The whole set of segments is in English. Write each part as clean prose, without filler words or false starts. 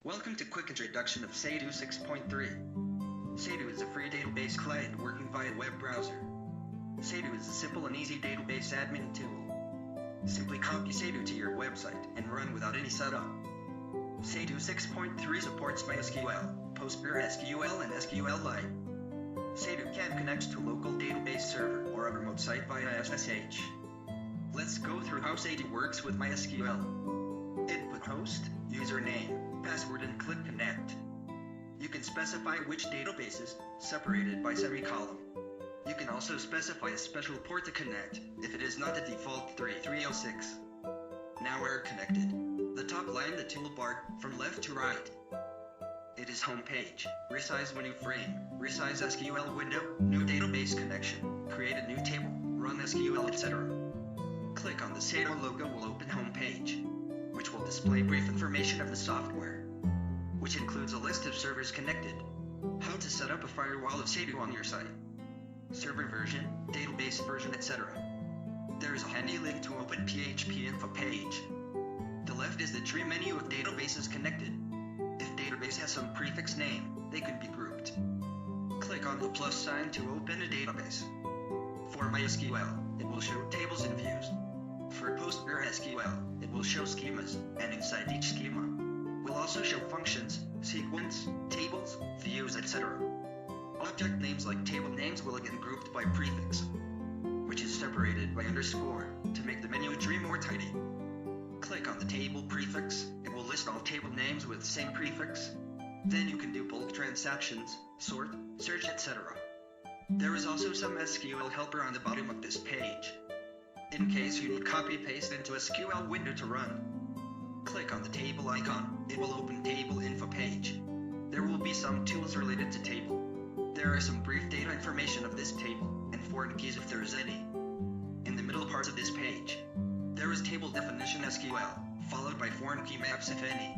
Welcome to quick introduction of SIDU 6.3. SIDU is a free database client working via web browser. SIDU is a simple and easy database admin tool. Simply copy SIDU to your website and run without any setup. SIDU 6.3 supports MySQL, PostgreSQL, and SQLite. SIDU can connect to a local database server or a remote site via SSH. Let's go through how SIDU works with MySQL. Input host, username, password, and click connect. You can specify which databases, separated by semicolon. You can also specify a special port to connect, if it is not the default 3306. Now we're connected. The top line the toolbar, from left to right. It is home page, resize menu frame, resize SQL window, new database connection, create a new table, run SQL, etc. Click on the SIDU logo will open home page, which will display brief information of the software, which includes a list of servers connected, how to set up a firewall of SIDU on your site, server version, database version, etc. There is a handy link to open PHP info page. The left is the tree menu of databases connected. If database has some prefix name, they can be grouped. Click on the plus sign to open a database. For MySQL, it will show tables and views. For PostgreSQL, it will show schemas, and inside each schema will also show functions, sequence, tables, views, etc. Object names like table names will again grouped by prefix, which is separated by underscore, to make the menu tree more tidy. Click on the table prefix, it will list all table names with the same prefix. Then you can do bulk transactions, sort, search, etc. There is also some SQL helper on the bottom of this page, in case you need copy-paste into a SQL window to run. Click on the table icon, it will open table info page. There will be some tools related to table. There are some brief data information of this table, and foreign keys if there is any. In the middle parts of this page, there is table definition SQL, followed by foreign key maps if any.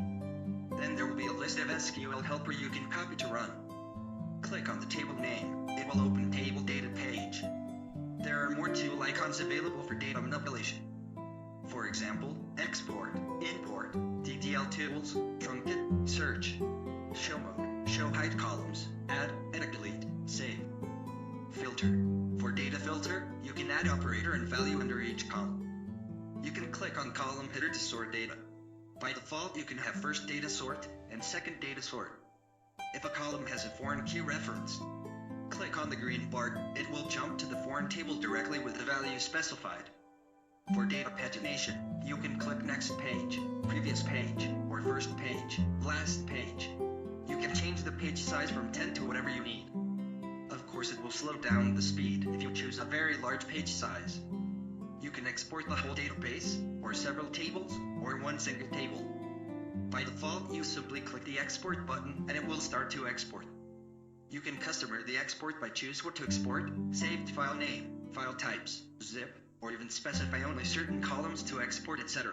Then there will be a list of SQL helper you can copy to run. Click on the table name, it will open table data page. There are more tool icons available for data manipulation. For example, export, import, DTL tools, truncate, search, show mode, show hide columns, add, edit, delete, save. Filter. For data filter, you can add operator and value under each column. You can click on column header to sort data. By default, you can have first data sort and second data sort. If a column has a foreign key reference, click on the green bar, it will jump to the foreign table directly with the value specified. For data pagination, you can click next page, previous page, or first page, last page. You can change the page size from 10 to whatever you need. Of course, it will slow down the speed if you choose a very large page size. You can export the whole database, or several tables, or one single table. By default, you simply click the export button and it will start to export. You can customize the export by choose what to export, saved file name, file types, zip, or even specify only certain columns to export, etc.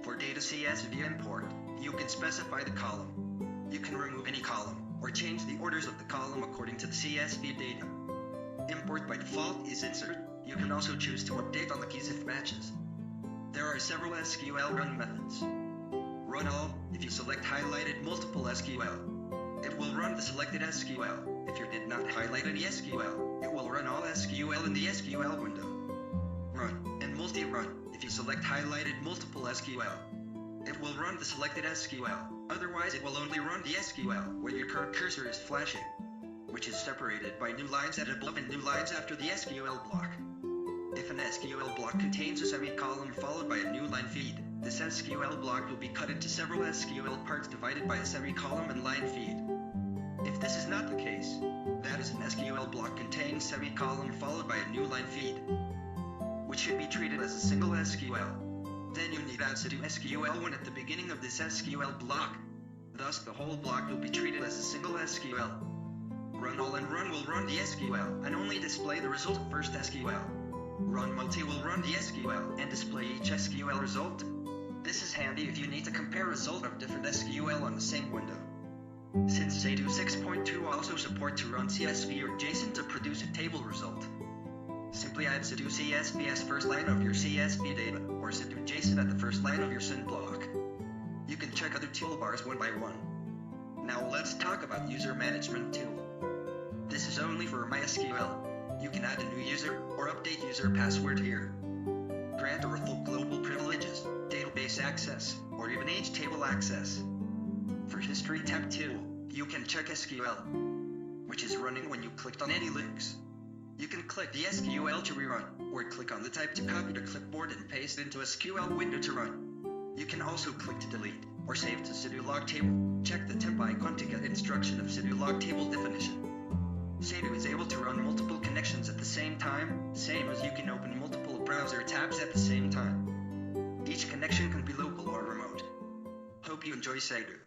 For data CSV import, you can specify the column. You can remove any column, or change the orders of the column according to the CSV data. Import by default is insert. You can also choose to update on the keys if matches. There are several SQL run methods. Run all, if you select highlighted multiple SQL. It will run the selected SQL. If you did not highlight any SQL, it will run all SQL in the SQL window. Run and multi-run. If you select highlighted multiple SQL, it will run the selected SQL. Otherwise, it will only run the SQL where your current cursor is flashing, which is separated by new lines at above and new lines after the SQL block. If an SQL block contains a semicolon followed by a new line feed, this SQL block will be cut into several SQL parts divided by a semicolon and line feed. If this is not the case, that is an SQL block containing semicolon followed by a new line feed, which should be treated as a single SQL. Then you need add SIDU SQL1 at the beginning of this SQL block. Thus the whole block will be treated as a single SQL. Run all and run will run the SQL and only display the result of first SQL. Run multi will run the SQL and display each SQL result. This is handy if you need to compare result of different SQL on the same window. Since SIDU 6.2 also support to run CSV or JSON to produce a table result, simply add SIDU CSV as first line of your CSV data, or SIDU JSON at the first line of your SYN block. You You can check other toolbars one by one. Now let's talk about User Management Tool. This is only for MySQL. You can add a new user or update user password here. Grant or revoke global privileges, database access, or even age table access. For History tab tool, you can check SQL, which is running when you clicked on any links. You can click the SQL to rerun, or click on the type to copy to clipboard and paste into a SQL window to run. You can also click to delete, or save to SIDU log table. Check the temp icon to get instruction of SIDU log table definition. SIDU is able to run multiple connections at the same time, same as you can open multiple browser tabs at the same time. Each connection can be local or remote. Hope you enjoy SIDU.